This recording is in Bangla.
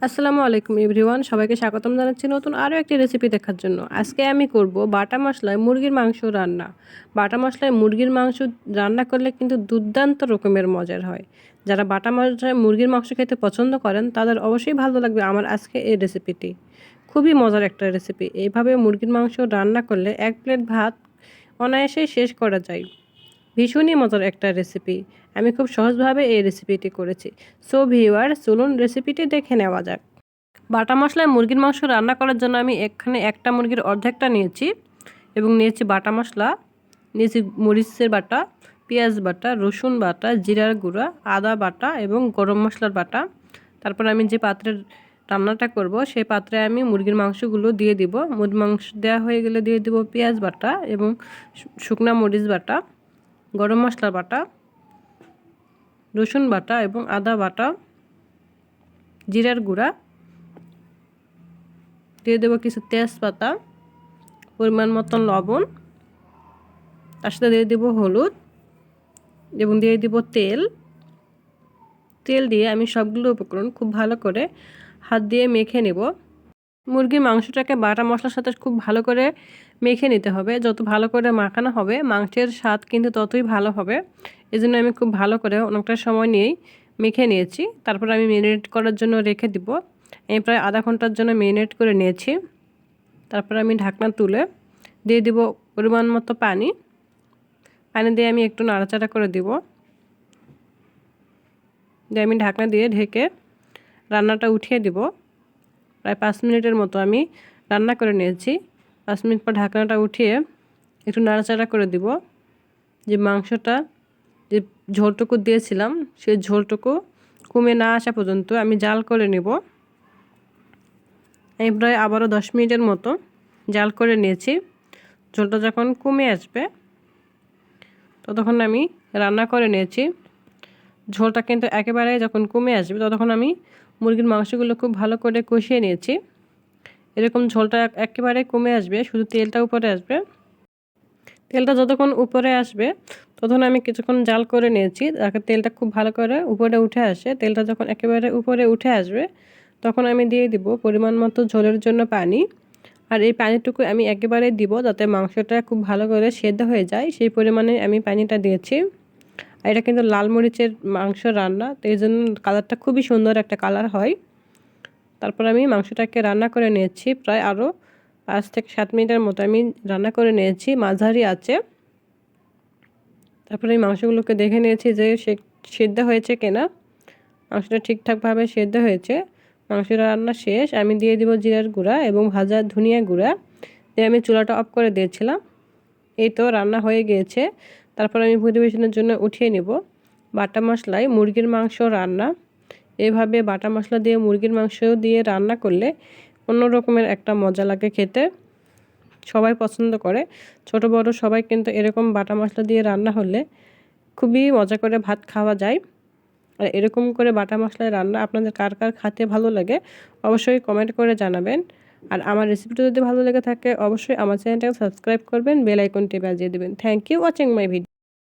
আসসালামু আলাইকুম এভরিওয়ান, সবাইকে স্বাগতম জানাচ্ছি নতুন আরও একটি রেসিপি দেখার জন্য। আজকে আমি করব বাটা মশলায় মুরগির মাংস রান্না। বাটা মশলায় মুরগির মাংস রান্না করলে কিন্তু দুর্দান্ত রকমের মজার হয়। যারা বাটা মশলায় মুরগির মাংস খেতে পছন্দ করেন তাদের অবশ্যই ভালো লাগবে আমার আজকে এই রেসিপিটি। খুবই মজার একটা রেসিপি। এইভাবে মুরগির মাংস রান্না করলে এক প্লেট ভাত অনায়াসেই শেষ করা যায়। ভীষণই মজার একটা রেসিপি। আমি খুব সহজভাবে এই রেসিপিটি করেছি। সো ভিউয়ার, চলুন রেসিপিটি দেখে নেওয়া যাক। বাটা মশলায় মুরগির মাংস রান্না করার জন্য আমি এখানে একটা মুরগির অর্ধেকটা নিয়েছি এবং নিয়েছি বাটা মশলা, নিয়েছি মরিচের বাটা, পেঁয়াজ বাটা, রসুন বাটা, জিরার গুঁড়া, আদা বাটা এবং গরম মশলার বাটা। তারপর আমি যে পাত্রের রান্নাটা করব সেই পাত্রে আমি মুরগির মাংসগুলো দিয়ে দিব। মুরগির মাংস দেওয়া হয়ে গেলে দিয়ে দিব পেঁয়াজ বাটা এবং শুকনা মরিচ বাটা, গরম মশলা বাটা, রসুন বাটা এবং আদা বাটা, জিরার গুঁড়া, দিয়ে দেবো কিছু তেজপাতা, পরিমাণ মতন লবণ, তার সাথে দিয়ে দেবো হলুদ এবং দিয়ে দেব তেল। তেল দিয়ে আমি সবগুলো উপকরণ খুব ভালো করে হাত দিয়ে মেখে নেব। মুরগির মাংসটাকে বাটা মশলার সাথে খুব ভালো করে মেখে নিতে হবে। যত ভালো করে মাখানো হবে মাংসের স্বাদ কিন্তু ততই ভালো হবে। এজন্য আমি খুব ভালো করে অনেকটা সময় নিয়েই মেখে নিয়েছি। তারপর আমি ম্যারিনেট করার জন্য রেখে দিব। আমি প্রায় আধা ঘন্টার জন্য ম্যারিনেট করে নিয়েছি। তারপর আমি ঢাকনা তুলে দিয়ে দিব পরিমাণ মতো পানি। পানি দিয়ে আমি একটু নাড়াচাড়া করে দিব। দিয়ে আমি ঢাকনা দিয়ে ঢেকে রান্নাটা উঠিয়ে দিব। প্রায় 5 মিনিটের মতো আমি রান্না করে নিয়েছি। 5 মিনিট পর ঢাকনাটা উঠিয়ে একটু নাড়াচাড়া করে দিব। যে মাংসটা যে ঝোলটুকু দিয়েছিলাম সেই ঝোলটুকু কমে না আসা পর্যন্ত আমি জাল করে নেব। আমি প্রায় আবারও 10 মিনিটের মতো জাল করে নিয়েছি। ঝোলটা যখন কমে আসবে ততক্ষণ আমি রান্না করে নিয়েছি। ঝোলটা কিন্তু একেবারে যখন কমে আসবে ততক্ষণ আমি মুরগির মাংসগুলো খুব ভালো করে কষিয়ে নিয়েছি। এরকম ঝোলটা একেবারে কমে আসবে, শুধু তেলটা উপরে আসবে। তেলটা যতক্ষণ উপরে আসবে ততক্ষণ আমি কিছুক্ষণ জাল করে নিয়েছি। তেলটা খুব ভালো করে উপরে উঠে আসে। তেলটা যখন একেবারে উপরে উঠে আসবে তখন আমি দিয়ে দিব পরিমাণ মতো ঝোলের জন্য পানি। আর এই পানিটুকু আমি একেবারে দিব যাতে মাংসটা খুব ভালো করে সেদ্ধ হয়ে যায়, সেই পরিমাণে আমি পানিটা দিয়েছি। আর এটা কিন্তু লাল মরিচের মাংস রান্না, তো এই জন্য কালারটা খুবই সুন্দর একটা কালার হয়। তারপর আমি মাংসটাকে রান্না করে নিয়েছি প্রায় আরও 5 থেকে 7 মিনিটের মতো আমি রান্না করে নিয়েছি মাঝারি আঁচে। তারপরে এই মাংসগুলোকে দেখে নিয়েছি যে সেদ্ধ হয়েছে কিনা। মাংসটা ঠিকঠাকভাবে সেদ্ধ হয়েছে। মাংসটা রান্না শেষ। আমি দিয়ে দিব জিরার গুঁড়া এবং ভাজা ধনিয়া গুঁড়া দিয়ে আমি চুলাটা অফ করে দিয়েছিলাম। এই তো রান্না হয়ে গিয়েছে। তারপর আমি পরিবেশনের জন্য উঠিয়ে নেব। বাটা মশলায় মুরগির মাংস রান্না। এভাবে বাটা মশলা দিয়ে মুরগির মাংস দিয়ে রান্না করলে অন্য রকমের একটা মজা লাগে খেতে। সবাই পছন্দ করে, ছোট বড় সবাই কিন্তু এরকম বাটা মশলা দিয়ে রান্না হলে খুবই মজা করে ভাত খাওয়া যায়। আর এরকম করে বাটা মশলায় রান্না আপনাদের কার কার খেতে ভালো লাগে অবশ্যই কমেন্ট করে জানাবেন। আর আমার রেসিপিটা যদি ভালো লেগে থাকে অবশ্যই আমার চ্যানেলটাকে সাবস্ক্রাইব করবেন, বেল আইকনটি বাজিয়ে দেবেন। Thank you watching my video.